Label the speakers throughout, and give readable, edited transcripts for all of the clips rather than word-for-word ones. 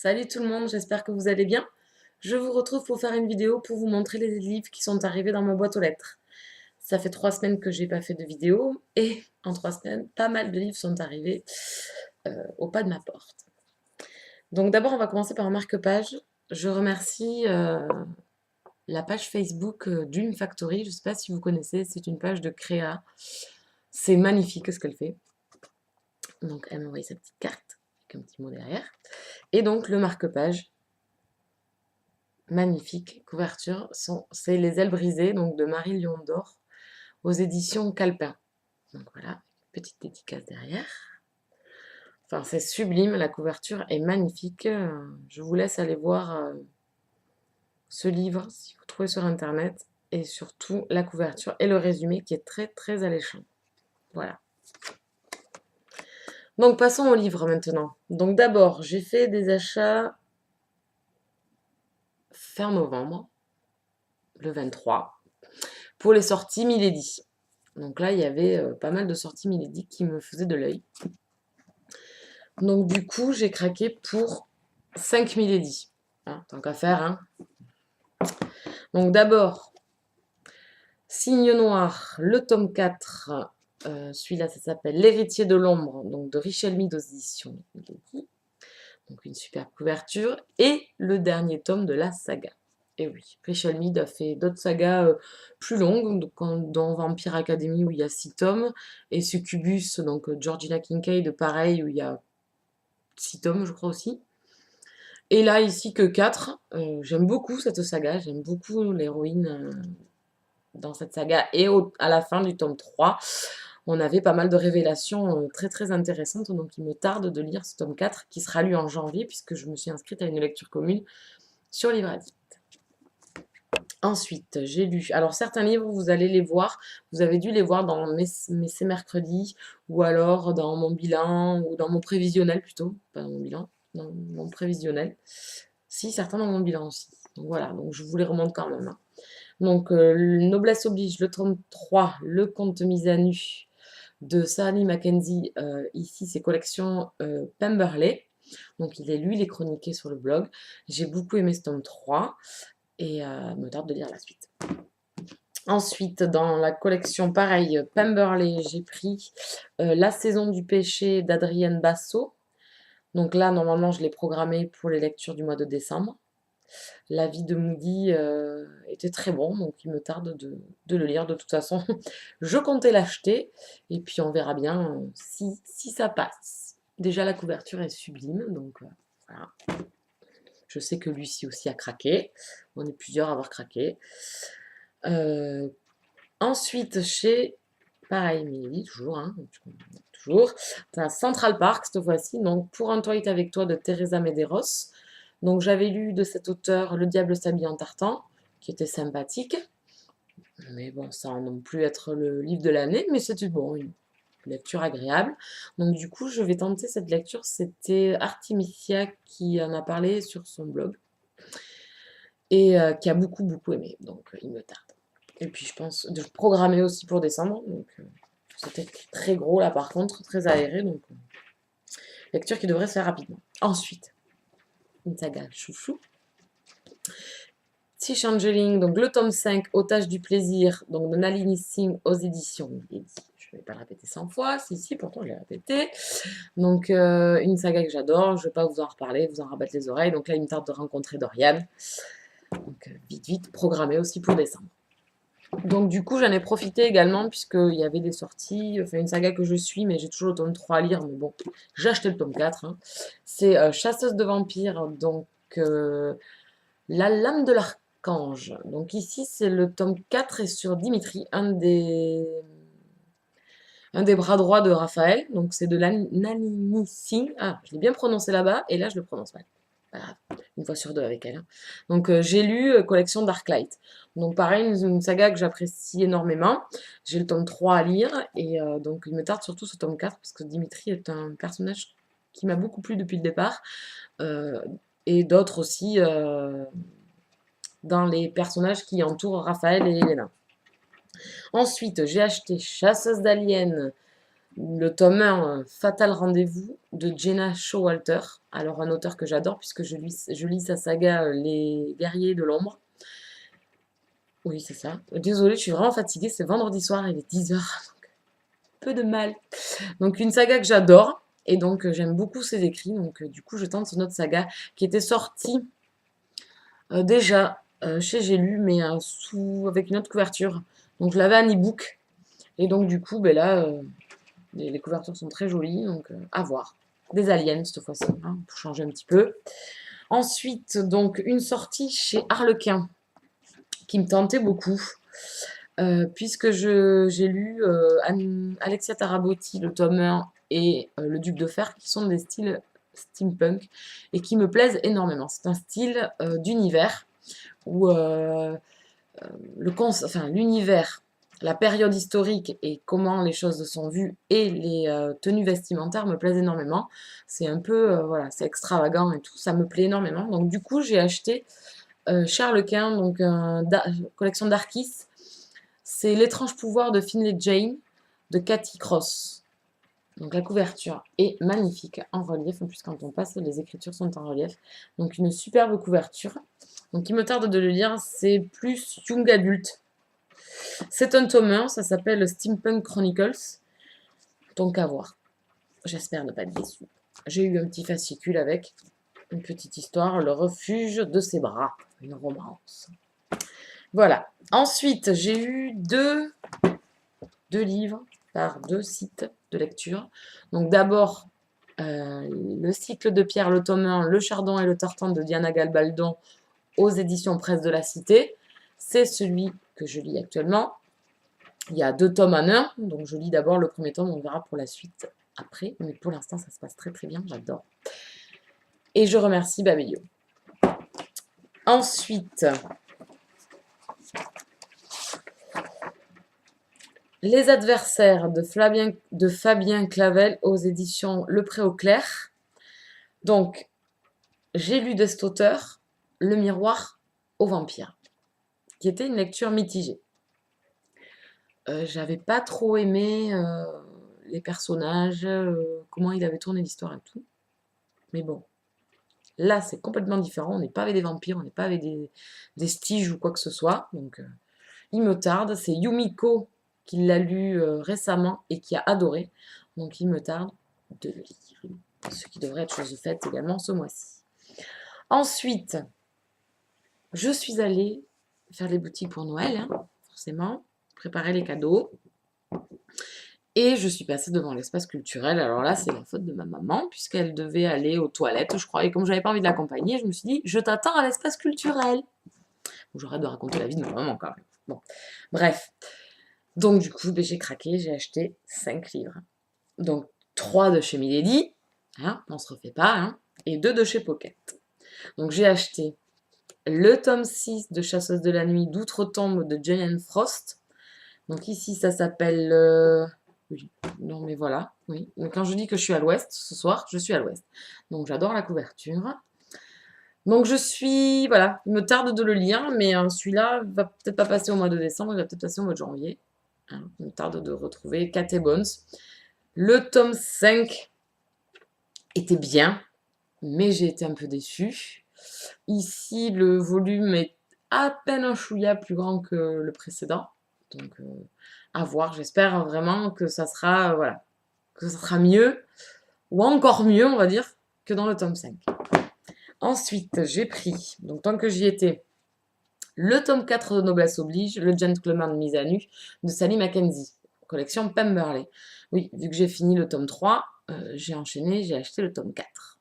Speaker 1: Salut tout le monde, j'espère que vous allez bien. Je vous retrouve pour faire une vidéo pour vous montrer les livres qui sont arrivés dans ma boîte aux lettres. Ça fait 3 semaines que j'ai pas fait de vidéo et en 3 semaines, pas mal de livres sont arrivés au pas de ma porte. Donc d'abord, on va commencer par un marque-page. Je remercie la page Facebook d'une Factory. Je ne sais pas si vous connaissez, c'est une page de créa. C'est magnifique ce qu'elle fait. Donc elle m'a envoyé sa petite carte avec un petit mot derrière. Et donc le marque-page. Magnifique couverture, c'est Les ailes brisées donc de Marie Lion d'Or aux éditions Calepin. Donc voilà, petite dédicace derrière. Enfin, c'est sublime, la couverture est magnifique. Je vous laisse aller voir ce livre si vous trouvez sur internet et surtout la couverture et le résumé qui est très très alléchant. Voilà. Donc passons au livre maintenant. Donc d'abord, j'ai fait des achats fin novembre, le 23, pour les sorties Milady. Donc là, il y avait pas mal de sorties Milady qui me faisaient de l'œil. Donc du coup, j'ai craqué pour 5 Milady. Hein, tant qu'à faire. Hein. Donc d'abord, Signe Noir, le tome 4. Celui-là, ça s'appelle L'héritier de l'ombre, donc de Richel Mead aux éditions Milady. Donc une superbe couverture. Et le dernier tome de la saga. Et oui, Richel Mead a fait d'autres sagas plus longues, dont Vampire Academy où il y a 6 tomes, et Succubus, donc Georgina Kincaid, pareil, où il y a 6 tomes, je crois aussi. Et là, ici, que 4. J'aime beaucoup cette saga, j'aime beaucoup l'héroïne dans cette saga. Et à la fin du tome 3, on avait pas mal de révélations très très intéressantes, donc il me tarde de lire ce tome 4, qui sera lu en janvier, puisque je me suis inscrite à une lecture commune sur Livradit. Ensuite, j'ai lu. Alors, certains livres, vous allez les voir. Vous avez dû les voir dans C'est mercredi, ou alors dans mon bilan, ou dans mon prévisionnel plutôt. Pas dans mon bilan, dans mon prévisionnel. Si, certains dans mon bilan aussi. Donc voilà, donc je vous les remonte quand même. Hein. Donc, Noblesse oblige, le 33, Le Conte mis à nu de Sally Mackenzie. Ici, c'est collection Pemberley. Donc, il est lu, il est chroniqué sur le blog. J'ai beaucoup aimé ce tome 3 et me tarde de lire la suite. Ensuite, dans la collection, pareil, Pemberley, j'ai pris La saison du péché d'Adrienne Basso. Donc là, normalement, je l'ai programmé pour les lectures du mois de décembre. La vie de Moody était très bon, donc il me tarde de le lire. De toute façon, je comptais l'acheter, et puis on verra bien si ça passe. Déjà, la couverture est sublime, donc voilà. Je sais que Lucie aussi a craqué. On est plusieurs à avoir craqué. Ensuite, chez, pareil, Milady, toujours, hein, toujours, Central Park cette fois-ci, donc Pour un toit avec toi de Teresa Medeiros. Donc j'avais lu de cet auteur Le diable s'habille en tartan, qui était sympathique. Mais bon, ça non plus être le livre de l'année, mais c'était bon, une lecture agréable. Donc du coup, je vais tenter cette lecture. C'était Artemisia qui en a parlé sur son blog et qui a beaucoup beaucoup aimé. Donc il me tarde. Et puis je pense de programmer aussi pour décembre. Donc c'était très gros là par contre, très aéré. Donc lecture qui devrait se faire rapidement. Ensuite, une saga chouchou. Changeling, donc le tome 5, Otage du plaisir, donc de Nalini Singh aux éditions. Je ne vais pas le répéter 100 fois, si, pourtant je l'ai répété. Donc une saga que j'adore, je ne vais pas vous en reparler, vous en rabattre les oreilles. Donc là, il me tarde de rencontrer Dorian. Donc vite, programmé aussi pour décembre. Donc du coup, j'en ai profité également, puisqu'il y avait des sorties, enfin une saga que je suis, mais j'ai toujours le tome 3 à lire, mais bon, j'ai acheté le tome 4. Hein. C'est Chasseuse de vampires, donc La lame de l'archange. Donc ici, c'est le tome 4 et sur Dimitri, un des bras droits de Raphaël. Donc c'est de Nalini Singh. Ah, je l'ai bien prononcé là-bas, et là, je le prononce mal. Voilà, une fois sur deux avec elle. Hein. Donc j'ai lu collection Darklight. Donc pareil, une saga que j'apprécie énormément. J'ai le tome 3 à lire, et donc il me tarde surtout ce tome 4, parce que Dimitri est un personnage qui m'a beaucoup plu depuis le départ. Et d'autres aussi dans les personnages qui entourent Raphaël et Elena. Ensuite, j'ai acheté Chasseuse d'aliens le tome 1, Fatal Rendez-vous, de Jenna Showalter. Alors, un auteur que j'adore, puisque je lis sa saga Les Guerriers de l'Ombre. Oui, c'est ça. Désolée, je suis vraiment fatiguée, c'est vendredi soir, il est 10 h. Peu de mal. Donc, une saga que j'adore, et donc j'aime beaucoup ses écrits. Donc, du coup, je tente cette autre saga qui était sortie déjà chez J'ai lu, mais avec une autre couverture. Donc, je l'avais en e-book. Et donc, du coup, ben là, les couvertures sont très jolies, donc à voir. Des aliens cette fois-ci, hein, pour changer un petit peu. Ensuite, donc, une sortie chez Harlequin qui me tentait beaucoup, puisque j'ai lu Alexia Tarabotti, le tome 1, et le Duc de Fer, qui sont des styles steampunk et qui me plaisent énormément. C'est un style d'univers où l'univers, la période historique et comment les choses sont vues et les tenues vestimentaires me plaisent énormément. C'est un peu, voilà, c'est extravagant et tout, ça me plaît énormément. Donc du coup, j'ai acheté Charles-Quint, donc collection d'Arkis. C'est L'étrange pouvoir de Finlay Jane de Cathy Cross. Donc la couverture est magnifique en relief. En plus, quand on passe, les écritures sont en relief. Donc une superbe couverture. Donc il me tarde de le lire. C'est plus young adulte. C'est un tome 1, ça s'appelle Steampunk Chronicles. Donc à voir. J'espère ne pas être déçue. J'ai eu un petit fascicule avec une petite histoire, Le refuge de ses bras. Une romance. Voilà. Ensuite, j'ai eu deux livres par 2 sites de lecture. Donc d'abord, le cycle de Pierre, le tome 1, Le Chardon et le Tartan de Diana Galbaldon aux éditions Presse de la Cité. C'est celui que je lis actuellement. Il y a 2 tomes en un, donc je lis d'abord le premier tome, on verra pour la suite après. Mais pour l'instant, ça se passe très très bien, j'adore. Et je remercie Babelio. Ensuite, Les adversaires de Fabien Clavel aux éditions Le Pré au Clair. Donc, j'ai lu de cet auteur Le miroir au vampire, qui était une lecture mitigée. J'avais pas trop aimé les personnages, comment il avait tourné l'histoire et tout. Mais bon, là c'est complètement différent. On n'est pas avec des vampires, on n'est pas avec des styges ou quoi que ce soit. Donc, il me tarde. C'est Yumiko qui l'a lu récemment et qui a adoré. Donc, il me tarde de le lire. Ce qui devrait être chose faite également ce mois-ci. Ensuite, je suis allée faire les boutiques pour Noël, hein, forcément, préparer les cadeaux. Et je suis passée devant l'espace culturel. Alors là, c'est la faute de ma maman, puisqu'elle devait aller aux toilettes, je crois. Et comme j'avais pas envie de l'accompagner, je me suis dit, je t'attends à l'espace culturel. Bon, j'arrête de raconter la vie de ma maman quand même. Bon, bref. Donc du coup, j'ai craqué, j'ai acheté 5 livres. Donc 3 de chez Milady, hein, on se refait pas, hein, et 2 de chez Pocket. Donc j'ai acheté le tome 6 de Chasseuse de la nuit d'Outre-tombe de Jane Frost. Donc ici, ça s'appelle... Oui, non mais voilà, oui. Donc, quand je dis que je suis à l'ouest ce soir, je suis à l'ouest. Donc j'adore la couverture. Donc je suis... Voilà, il me tarde de le lire, mais celui-là va peut-être pas passer au mois de décembre, il va peut-être passer au mois de janvier. Hein, il me tarde de retrouver Cat et Bones. Le tome 5 était bien, mais j'ai été un peu déçue. Ici, le volume est à peine un chouïa plus grand que le précédent. Donc, à voir. J'espère vraiment que ça sera, voilà, que ça sera mieux, ou encore mieux, on va dire, que dans le tome 5. Ensuite, j'ai pris, donc tant que j'y étais, le tome 4 de Noblesse oblige, Le gentleman mis à nu, de Sally Mackenzie, collection Pemberley. Oui, vu que j'ai fini le tome 3, j'ai enchaîné, j'ai acheté le tome 4.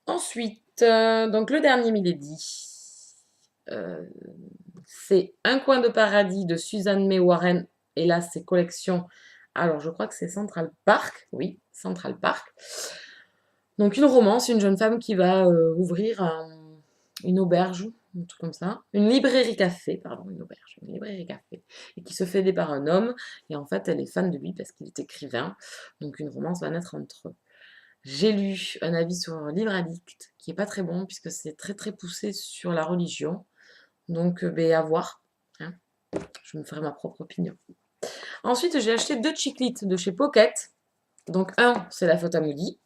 Speaker 1: Ensuite, donc le dernier Milady, c'est Un coin de paradis de Suzanne May Warren, et là c'est collection, alors je crois que c'est Central Park, oui, Central Park. Donc une romance, une jeune femme qui va ouvrir une auberge, un truc comme ça, une librairie café, pardon, une auberge, une librairie café, et qui se fait aider par un homme, et en fait elle est fan de lui parce qu'il est écrivain, donc une romance va naître entre eux. J'ai lu un avis sur Livre Addict, qui est pas très bon, puisque c'est très très poussé sur la religion, donc à voir, hein. Je me ferai ma propre opinion. Ensuite, j'ai acheté 2 chiclettes de chez Pocket. Donc, un, c'est la faute à Moody.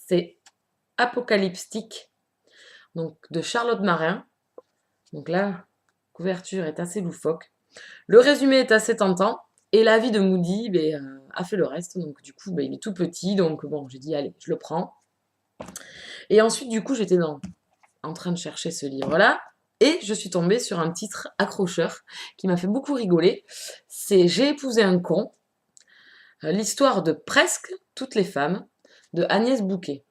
Speaker 1: C'est Apocalyptique, donc de Charlotte Marin. Donc la couverture est assez loufoque. Le résumé est assez tentant. Et la vie de Moody a fait le reste. Donc du coup, il est tout petit. Donc bon, j'ai dit, allez, je le prends. Et ensuite, du coup, j'étais en train de chercher ce livre-là. Et je suis tombée sur un titre accrocheur qui m'a fait beaucoup rigoler. C'est J'ai épousé un con. L'histoire de presque toutes les femmes de Agnès Bouquet.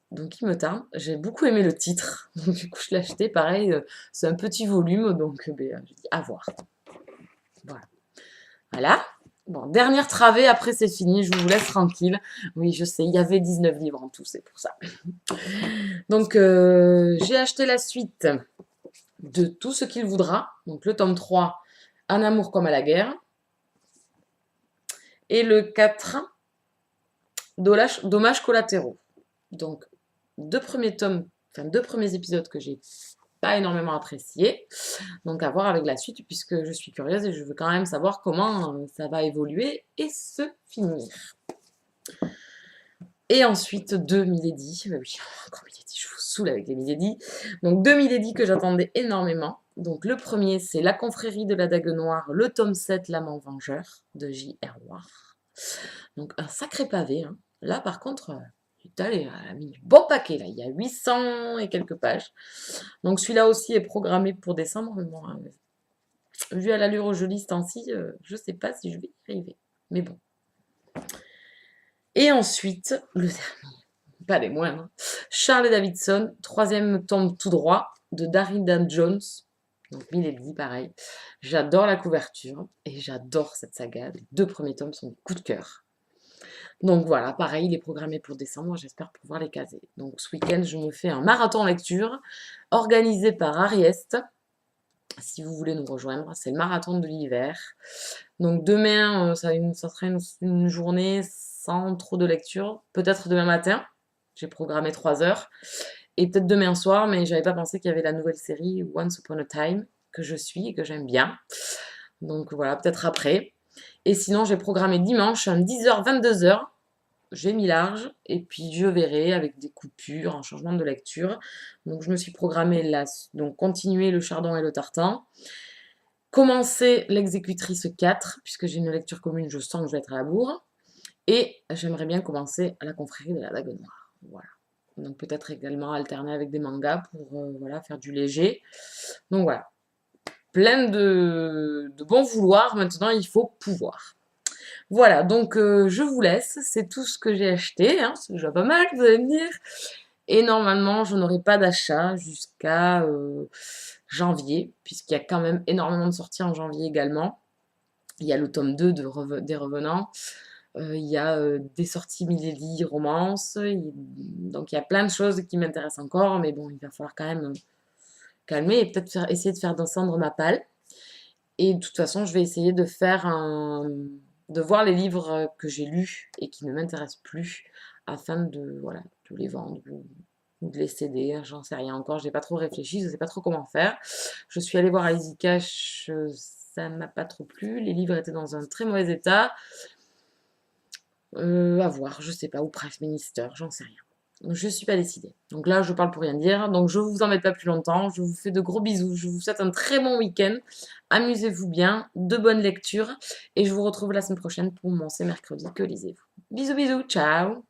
Speaker 1: Donc il me tarde, j'ai beaucoup aimé le titre, donc du coup je l'ai acheté, pareil, c'est un petit volume, donc j'ai dit à voir. Voilà. Voilà. Bon, dernière travée, après c'est fini, je vous laisse tranquille. Oui, je sais, il y avait 19 livres en tout, c'est pour ça. Donc j'ai acheté la suite de Tout ce qu'il voudra, donc le tome 3, Un amour comme à la guerre. Et le 4, Dommages collatéraux. Donc, 2 premiers tomes, enfin 2 premiers épisodes que j'ai pas énormément appréciés. Donc, à voir avec la suite, puisque je suis curieuse et je veux quand même savoir comment ça va évoluer et se finir. Et ensuite, 2 Milady. Oui, encore Milady, je vous saoule avec les Milady. Donc, 2 Milady que j'attendais énormément. Donc, le premier, c'est La confrérie de la Dague Noire, le tome 7, L'amant vengeur, de J.R. Ward. Donc, un sacré pavé. Hein. Là, par contre, putain, elle a mis du bon paquet. Là. Il y a 800 et quelques pages. Donc, celui-là aussi est programmé pour décembre. Mais bon, vu à l'allure où je lis ce temps-ci, je ne sais pas si je vais y arriver. Mais bon. Et ensuite, le dernier, pas les moindres, Charles Davidson, 3e tome tout droit, de Darryl Jones. Donc, Milady, pareil. J'adore la couverture et j'adore cette saga. Les 2 premiers tomes sont des coups de cœur. Donc voilà, pareil, il est programmé pour décembre, j'espère pouvoir les caser. Donc ce week-end, je me fais un marathon lecture organisé par Ariest. Si vous voulez nous rejoindre, c'est le marathon de l'hiver. Donc demain, ça sera une journée sans trop de lecture. Peut-être demain matin, j'ai programmé 3 heures. Et peut-être demain soir, mais j'avais pas pensé qu'il y avait la nouvelle série Once Upon a Time, que je suis et que j'aime bien. Donc voilà, peut-être après. Et sinon, j'ai programmé dimanche, un 10h, 22h. J'ai mis large et puis je verrai avec des coupures, un changement de lecture. Donc je me suis programmée là, donc continuer le chardon et le tartan. Commencer l'exécutrice 4, puisque j'ai une lecture commune, je sens que je vais être à la bourre. Et j'aimerais bien commencer la confrérie de la Dague Noire. Voilà. Donc peut-être également alterner avec des mangas pour voilà, faire du léger. Donc voilà. Plein de bon vouloir, maintenant il faut pouvoir. Voilà, donc je vous laisse, c'est tout ce que j'ai acheté, hein, c'est déjà pas mal, vous allez me dire. Et normalement, je n'aurai pas d'achat jusqu'à janvier, puisqu'il y a quand même énormément de sorties en janvier également. Il y a le tome 2 des Revenants, il y a des sorties Milady romance, donc il y a plein de choses qui m'intéressent encore, mais bon, il va falloir quand même calmer et peut-être essayer de faire descendre ma palle. Et de toute façon, je vais essayer de de voir les livres que j'ai lus et qui ne m'intéressent plus afin de, voilà, de les vendre ou de les céder. Hein, j'en sais rien encore, je n'ai pas trop réfléchi, je ne sais pas trop comment faire. Je suis allée voir à Easy Cash, ça ne m'a pas trop plu. Les livres étaient dans un très mauvais état. À voir, je sais pas, ou Press Minister, j'en sais rien. Je ne suis pas décidée. Donc là, je parle pour rien dire. Donc je ne vous embête pas plus longtemps. Je vous fais de gros bisous. Je vous souhaite un très bon week-end. Amusez-vous bien, de bonnes lectures. Et je vous retrouve la semaine prochaine pour mon C'est mercredi. Que lisez-vous? Bisous, bisous, ciao!